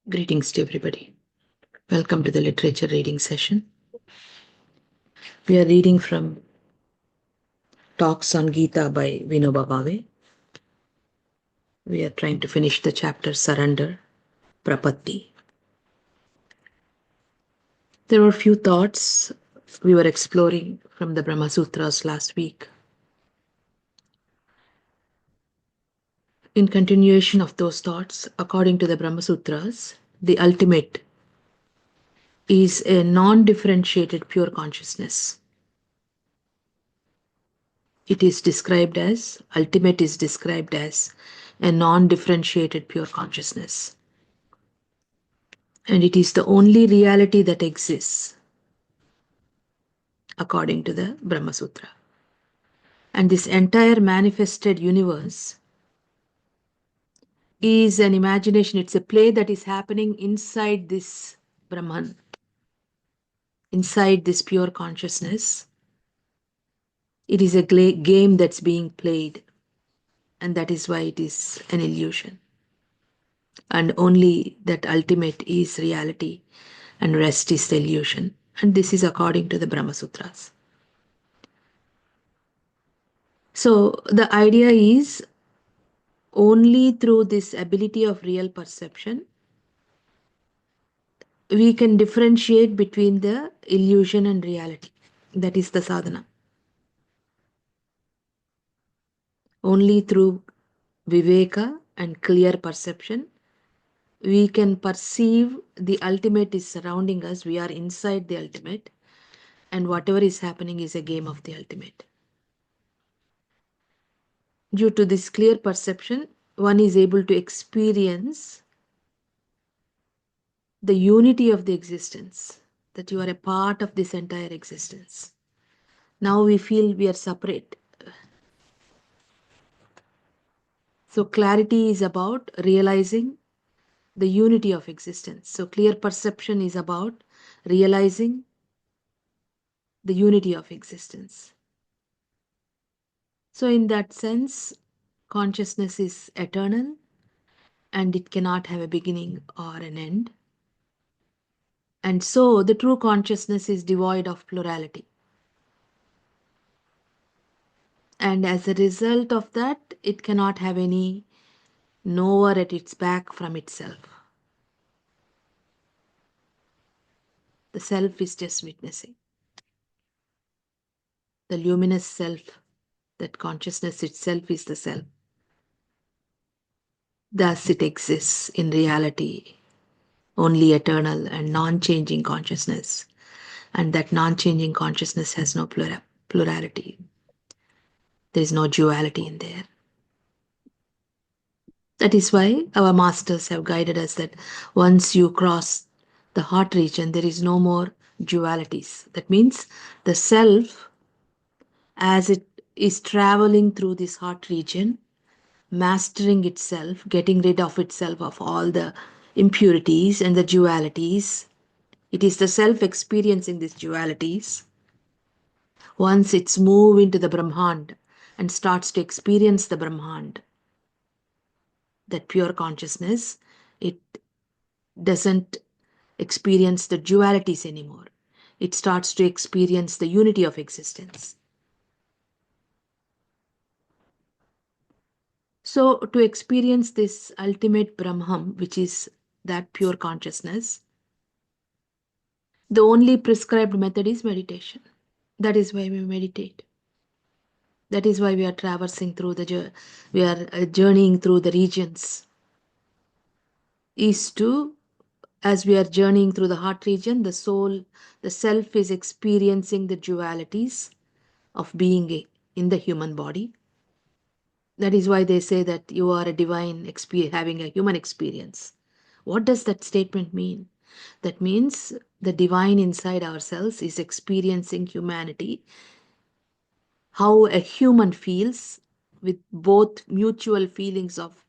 Greetings to everybody. Welcome to the literature reading session. We are reading from Talks on Gita by Vinobha Bhave. We are trying to finish the chapter Surrender, Prapatti. There were a few thoughts we were exploring from the Brahma Sutras last week. In continuation of those thoughts, according to the Brahma Sutras, the ultimate is a non differentiated pure consciousness. It is described as, ultimate is described as a non differentiated pure consciousness. And it is the only reality that exists according to the Brahma Sutra. And this entire manifested universe is an imagination, it's a play that is happening inside this Brahman, inside this pure consciousness. It is a game that's being played, and that is why it is an illusion. And only that ultimate is reality, and rest is the illusion. And this is according to the Brahma Sutras. So the idea is only through this ability of real perception we can differentiate between the illusion and reality. That is the sadhana. Only through viveka and clear perception we can perceive the ultimate is surrounding us, we are inside the ultimate, and whatever is happening is a game of the ultimate. Due to this clear perception, one is able to experience the unity of the existence, that you are a part of this entire existence. Now we feel we are separate. So clarity is about realizing the unity of existence. So clear perception is about realizing the unity of existence. So in that sense, consciousness is eternal and it cannot have a beginning or an end. And so the true consciousness is devoid of plurality. And as a result of that, it cannot have any knower at its back from itself. The self is just witnessing. The luminous self, that consciousness itself is the self. Thus it exists in reality, only eternal and non-changing consciousness. And that non-changing consciousness has no plurality. There is no duality in there. That is why our masters have guided us that once you cross the heart region, there is no more dualities. That means the self, as it is traveling through this heart region, mastering itself, getting rid of itself of all the impurities and the dualities. It is the self experiencing these dualities. Once it's moved into the Brahmand and starts to experience the Brahmand, that pure consciousness, it doesn't experience the dualities anymore. It starts to experience the unity of existence. So, to experience this ultimate Brahman, which is that pure consciousness, the only prescribed method is meditation. That is why we meditate. That is why we are traversing through we are journeying through the regions. Is to, as we are journeying through the heart region, the soul, the self is experiencing the dualities of being in the human body. That is why they say that you are a divine having a human experience. What does that statement mean? That means the divine inside ourselves is experiencing humanity, how a human feels, with both mutual feelings of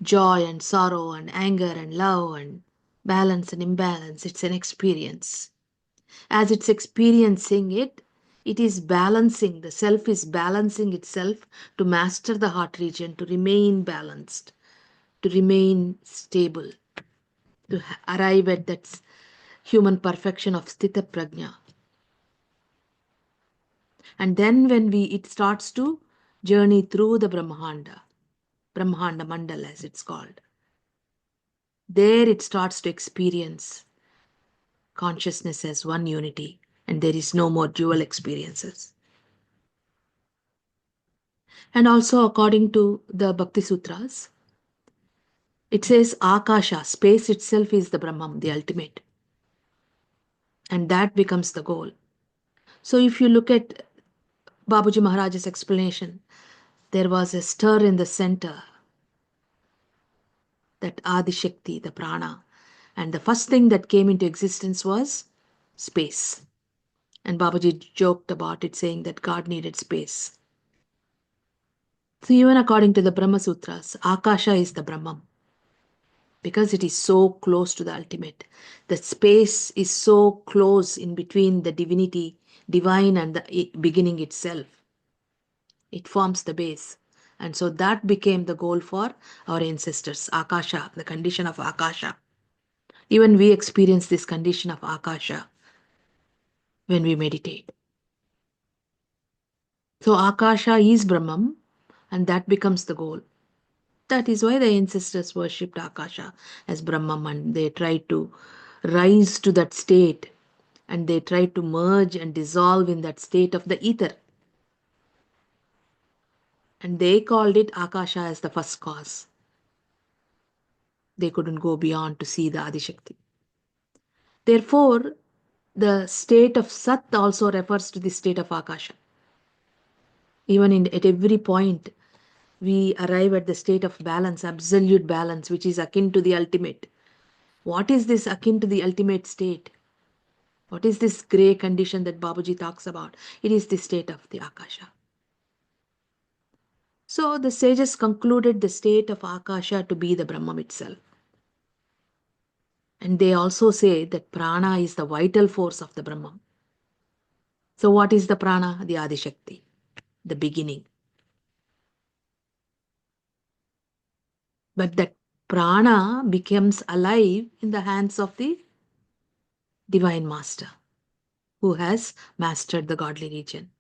joy and sorrow and anger and love and balance and imbalance. It's an experience. As it's experiencing it, it is balancing, the self is balancing itself to master the heart region, to remain balanced, to remain stable. to arrive at that human perfection of Sthita Prajna. And then when it starts to journey through the Brahmanda Mandal as it's called, there it starts to experience consciousness as one unity, and there is no more dual experiences. And also, according to the Bhakti Sutras, it says Akasha, space itself is the Brahman, the ultimate. And that becomes the goal. So if you look at Babuji Maharaj's explanation, there was a stir in the center, that Adi Shakti, the prana. And the first thing that came into existence was space. And Babaji joked about it, saying that God needed space. So even according to the Brahma Sutras, Akasha is the Brahman, because it is so close to the ultimate. The space is so close in between the divinity, divine, and the beginning itself. It forms the base. And so that became the goal for our ancestors, Akasha, the condition of Akasha. Even we experience this condition of Akasha when we meditate. So Akasha is Brahman, and that becomes the goal. That is why the ancestors worshipped Akasha as Brahman, and they tried to rise to that state, and they tried to merge and dissolve in that state of the ether. And they called it Akasha as the first cause. They couldn't go beyond to see the Adishakti. Therefore, the state of Sat also refers to the state of Akasha. Even at every point, we arrive at the state of balance, absolute balance, which is akin to the ultimate. What is this akin to the ultimate state? What is this grey condition that Babaji talks about? It is the state of the Akasha. So the sages concluded the state of Akasha to be the Brahman itself. And they also say that prana is the vital force of the Brahman. So what is the prana? The Adishakti, the beginning. But that prana becomes alive in the hands of the divine master, who has mastered the godly region.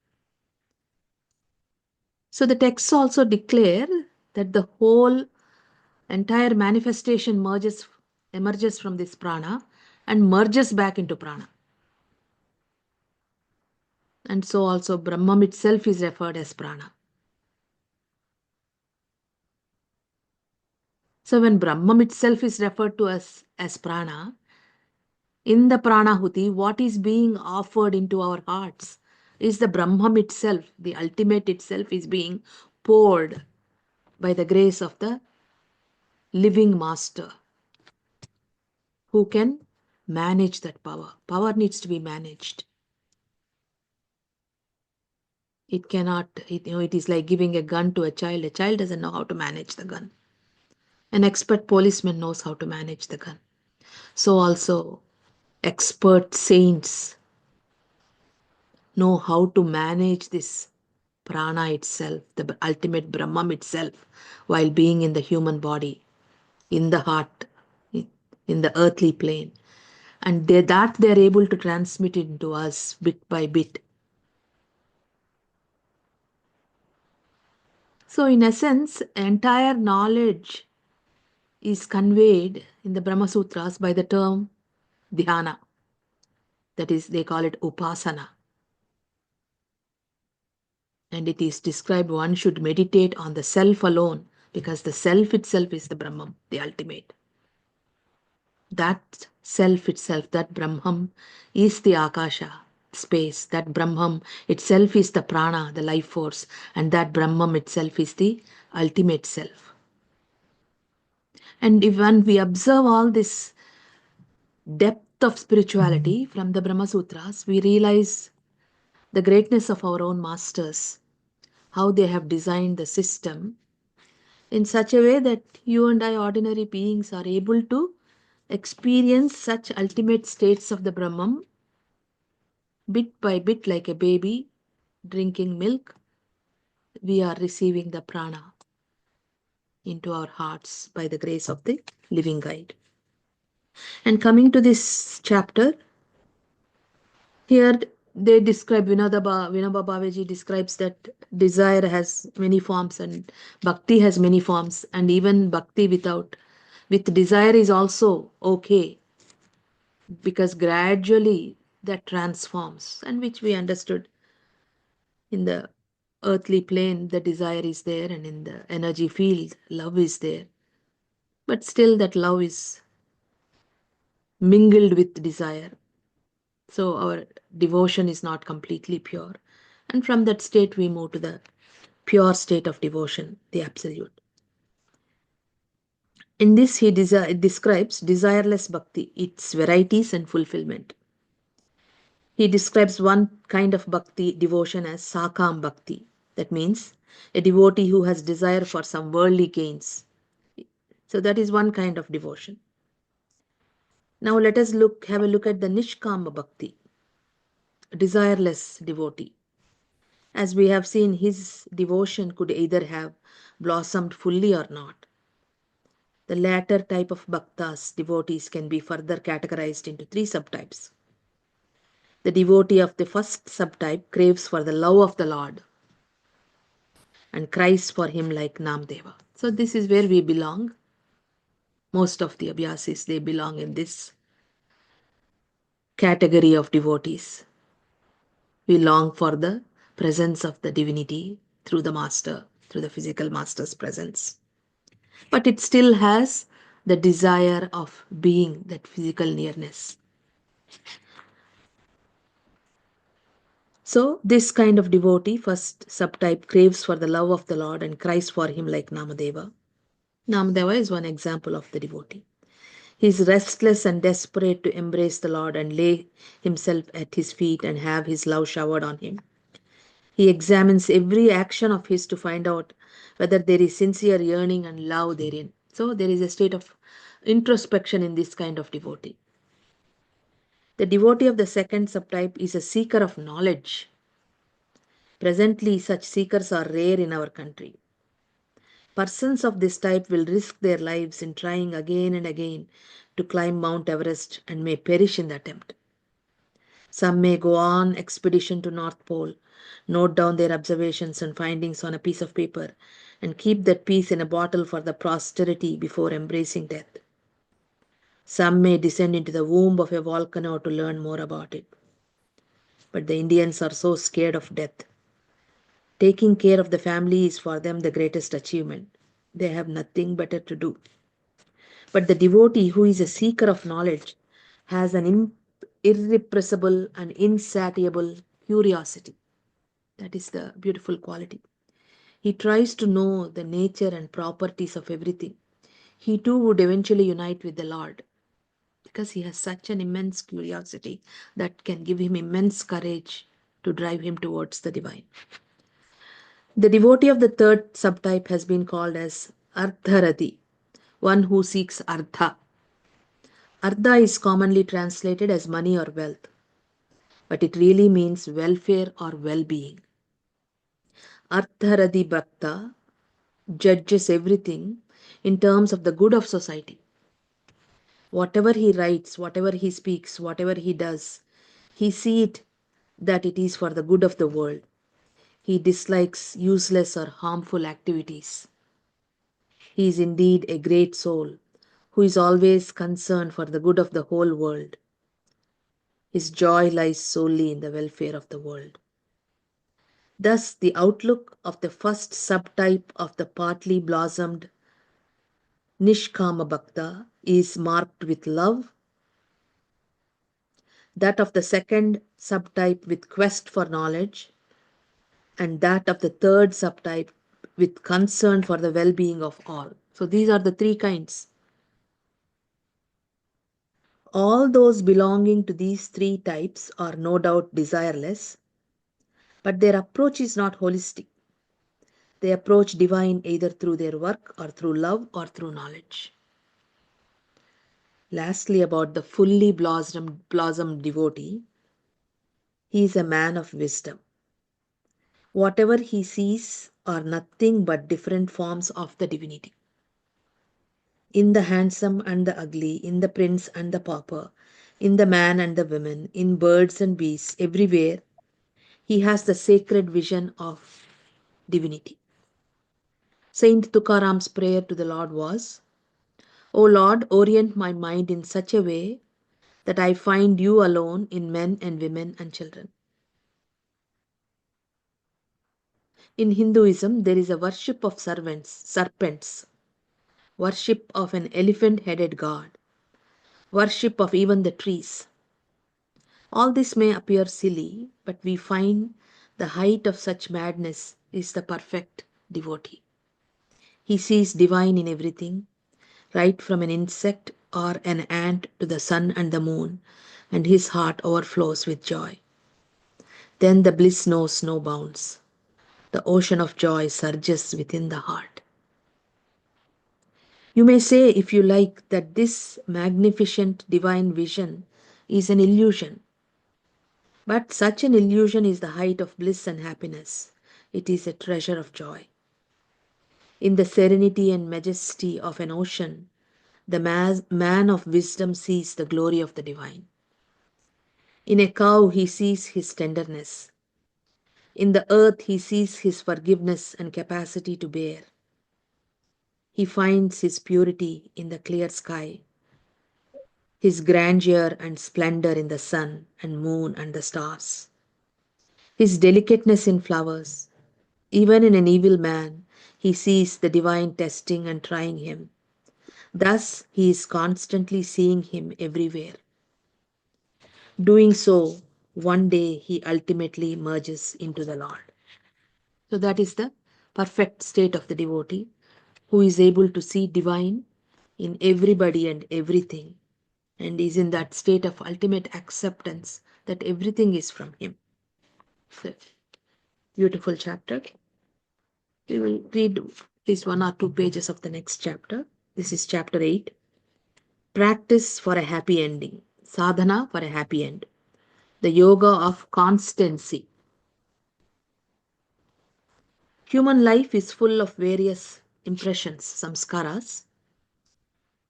So the texts also declare that the whole entire manifestation emerges from this prana and merges back into prana. And so also Brahman itself is referred as prana. So when Brahman itself is referred to as prana, in the pranahuti, what is being offered into our hearts is the Brahman itself, the ultimate itself is being poured by the grace of the living master, who can manage that power. Power needs to be managed. It cannot, it is like giving a gun to a child. A child doesn't know how to manage the gun. An expert policeman knows how to manage the gun. So also, expert saints know how to manage this prana itself, the ultimate Brahman itself, while being in the human body, in the heart, in the earthly plane. And they're able to transmit it into us bit by bit. So in essence, entire knowledge is conveyed in the Brahma Sutras by the term dhyana. That is, they call it upasana. And it is described one should meditate on the self alone, because the self itself is the Brahman, the ultimate. That self itself, that Brahman, is the Akasha, space. That Brahman itself is the prana, the life force. And that Brahman itself is the ultimate self. And when we observe all this depth of spirituality from the Brahma Sutras, we realize the greatness of our own masters, how they have designed the system in such a way that you and I, ordinary beings, are able to experience such ultimate states of the Brahman bit by bit, like a baby drinking milk. We are receiving the prana into our hearts by the grace of the living guide. And coming to this chapter, here they describe Vinobha Bhaveji describes that desire has many forms and bhakti has many forms, and even bhakti with desire is also okay, because gradually that transforms, and which we understood in the earthly plane the desire is there, and in the energy field love is there, but still that love is mingled with desire. So our devotion is not completely pure. And from that state, we move to the pure state of devotion, the absolute. In this, describes desireless bhakti, its varieties and fulfillment. He describes one kind of bhakti devotion as sakam bhakti. That means a devotee who has desire for some worldly gains. So that is one kind of devotion. Now let us have a look at the nishkama bhakti, desireless devotee. As we have seen, his devotion could either have blossomed fully or not. The latter type of bhaktas, devotees, can be further categorized into three subtypes. The devotee of the first subtype craves for the love of the Lord and cries for him like Namdeva. So this is where we belong. Most of the abhyasis, they belong in this category of devotees. We long for the presence of the divinity through the master, through the physical master's presence. But it still has the desire of being that physical nearness. So, this kind of devotee, first subtype, craves for the love of the Lord and cries for him like Namadeva. Namadeva is one example of the devotee. He is restless and desperate to embrace the Lord and lay himself at his feet and have his love showered on him. He examines every action of his to find out whether there is sincere yearning and love therein. So, there is a state of introspection in this kind of devotee. The devotee of the second subtype is a seeker of knowledge. Presently, such seekers are rare in our country. Persons of this type will risk their lives in trying again and again to climb Mount Everest and may perish in the attempt. Some may go on expedition to North Pole, note down their observations and findings on a piece of paper, and keep that piece in a bottle for the posterity before embracing death. Some may descend into the womb of a volcano to learn more about it. But the Indians are so scared of death. Taking care of the family is for them the greatest achievement. They have nothing better to do. But the devotee who is a seeker of knowledge has an irrepressible and insatiable curiosity. That is the beautiful quality. He tries to know the nature and properties of everything. He too would eventually unite with the Lord because he has such an immense curiosity that can give him immense courage to drive him towards the divine. The devotee of the third subtype has been called as Artharati, one who seeks Artha. Artha is commonly translated as money or wealth, but it really means welfare or well being. Artharadi Bhakta judges everything in terms of the good of society. Whatever he writes, whatever he speaks, whatever he does, he sees it that it is for the good of the world. He dislikes useless or harmful activities. He is indeed a great soul who is always concerned for the good of the whole world. His joy lies solely in the welfare of the world. Thus, the outlook of the first subtype of the partly blossomed Nishkama Bhakta is marked with love, that of the second subtype with quest for knowledge, and that of the third subtype with concern for the well being of all. So, these are the three kinds. All those belonging to these three types are no doubt desireless, but their approach is not holistic. They approach divine either through their work or through love or through knowledge. Lastly, about the fully blossomed devotee, he is a man of wisdom. Whatever he sees are nothing but different forms of the divinity. In the handsome and the ugly, in the prince and the pauper, in the man and the women, in birds and beasts, everywhere, he has the sacred vision of divinity. Saint Tukaram's prayer to the Lord was, O Lord, orient my mind in such a way that I find you alone in men and women and children. In Hinduism, there is a worship of serpents, worship of an elephant headed god, worship of even the trees. All this may appear silly, but we find the height of such madness is the perfect devotee. He sees divine in everything, right from an insect or an ant to the sun and the moon, and his heart overflows with joy. Then the bliss knows no bounds. The ocean of joy surges within the heart. You may say, if you like, that this magnificent divine vision is an illusion. But such an illusion is the height of bliss and happiness. It is a treasure of joy. In the serenity and majesty of an ocean, the man of wisdom sees the glory of the divine. In a cow, he sees his tenderness. In the earth, he sees his forgiveness and capacity to bear. He finds his purity in the clear sky, his grandeur and splendor in the sun and moon and the stars, his delicateness in flowers. Even in an evil man, he sees the divine testing and trying him. Thus, he is constantly seeing him everywhere. Doing so, one day he ultimately merges into the Lord. So, that is the perfect state of the devotee who is able to see divine in everybody and everything, and is in that state of ultimate acceptance that everything is from him. So, beautiful chapter. We will read at least 1 or 2 pages of the next chapter. This is chapter 8. Practice for a happy ending. Sadhana for a happy end. The yoga of constancy. Human life is full of various impressions, samskaras.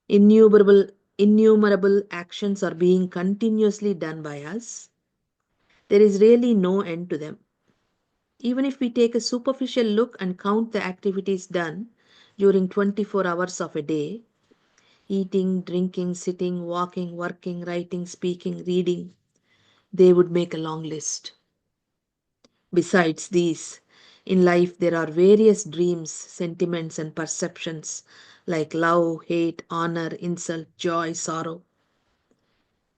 Innumerable, innumerable actions are being continuously done by us. There is really no end to them. Even if we take a superficial look and count the activities done during 24 hours of a day, eating, drinking, sitting, walking, working, writing, speaking, reading, they would make a long list. Besides these, in life there are various dreams, sentiments, and perceptions like love, hate, honor, insult, joy, sorrow.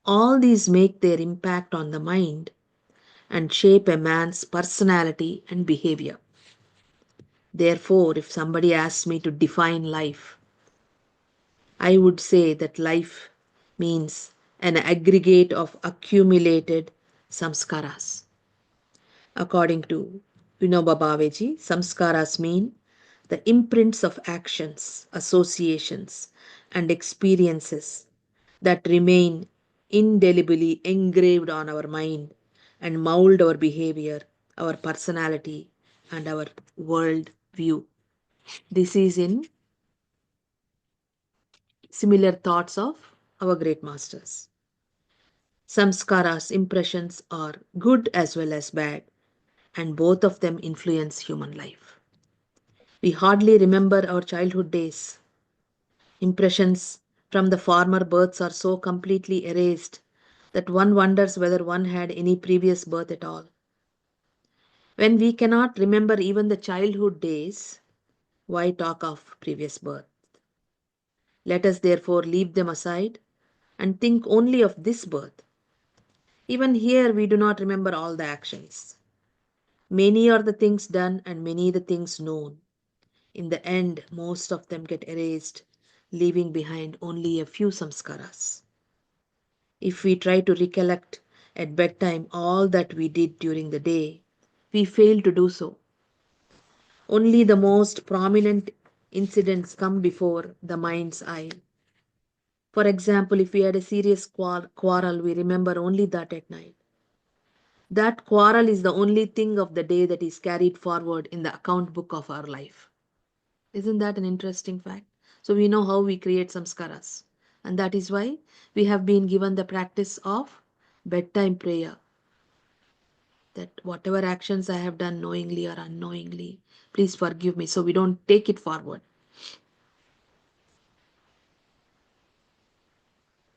All these make their impact on the mind and shape a man's personality and behavior. Therefore, if somebody asks me to define life, I would say that life means an aggregate of accumulated samskaras. According to Vinobha Bhave, samskaras mean the imprints of actions, associations, and experiences that remain indelibly engraved on our mind and mold our behavior, our personality, and our world view. This is in similar thoughts of our great masters. Samskaras, impressions, are good as well as bad, and both of them influence human life. We hardly remember our childhood days. Impressions from the former births are so completely erased that one wonders whether one had any previous birth at all. When we cannot remember even the childhood days, why talk of previous birth? Let us therefore leave them aside and think only of this birth. Even here, we do not remember all the actions. Many are the things done and many the things known. In the end, most of them get erased, leaving behind only a few samskaras. If we try to recollect at bedtime all that we did during the day, we fail to do so. Only the most prominent incidents come before the mind's eye. For example, if we had a serious quarrel, we remember only that at night. That quarrel is the only thing of the day that is carried forward in the account book of our life. Isn't that an interesting fact? So we know how we create samskaras. And that is why we have been given the practice of bedtime prayer, that whatever actions I have done knowingly or unknowingly, please forgive me, so we don't take it forward.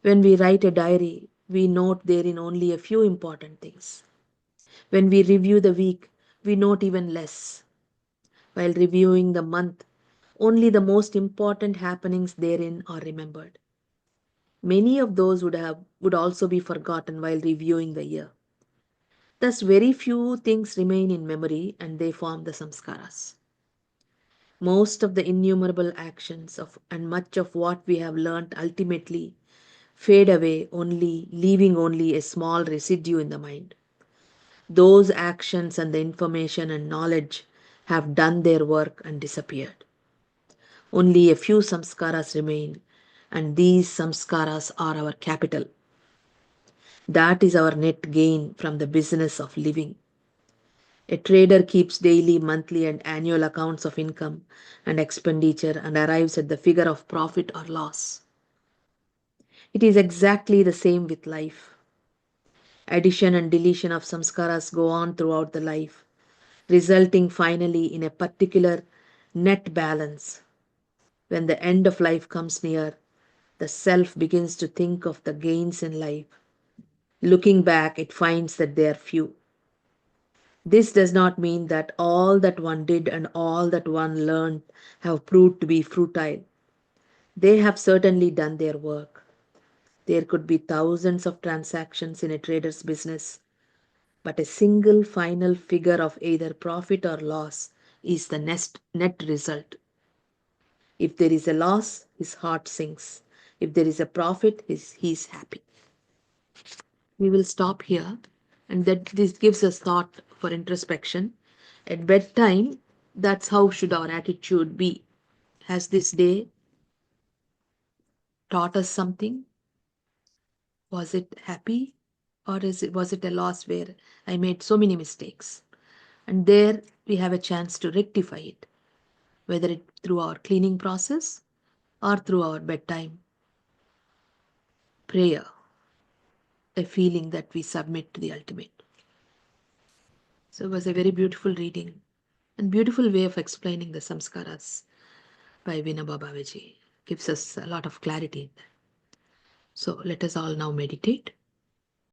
When we write a diary, we note therein only a few important things. When we review the week, we note even less. While reviewing the month, only the most important happenings therein are remembered. Many of those would also be forgotten while reviewing the year. Thus, very few things remain in memory and they form the samskaras. Most of the innumerable actions of and much of what we have learnt ultimately fade away, only leaving only a small residue in the mind. Those actions and the information and knowledge have done their work and disappeared. Only a few samskaras remain, and these samskaras are our capital. That is our net gain from the business of living. A trader keeps daily, monthly, and annual accounts of income and expenditure and arrives at the figure of profit or loss. It is exactly the same with life. Addition and deletion of samskaras go on throughout the life, resulting finally in a particular net balance. When the end of life comes near, the self begins to think of the gains in life. Looking back, it finds that they are few. This does not mean that all that one did and all that one learned have proved to be futile. They have certainly done their work. There could be thousands of transactions in a trader's business, but a single final figure of either profit or loss is the net result. If there is a loss, his heart sinks. If there is a profit, he is happy. We will stop here, and that this gives us thought for introspection. At bedtime, that's how should our attitude be. Has this day taught us something? Was it happy, or was it a loss where I made so many mistakes? And there we have a chance to rectify it, whether it through our cleaning process or through our bedtime prayer, a feeling that we submit to the ultimate. So it was a very beautiful reading and beautiful way of explaining the samskaras by Vinobha Bhave. Gives us a lot of clarity in that. So let us all now meditate.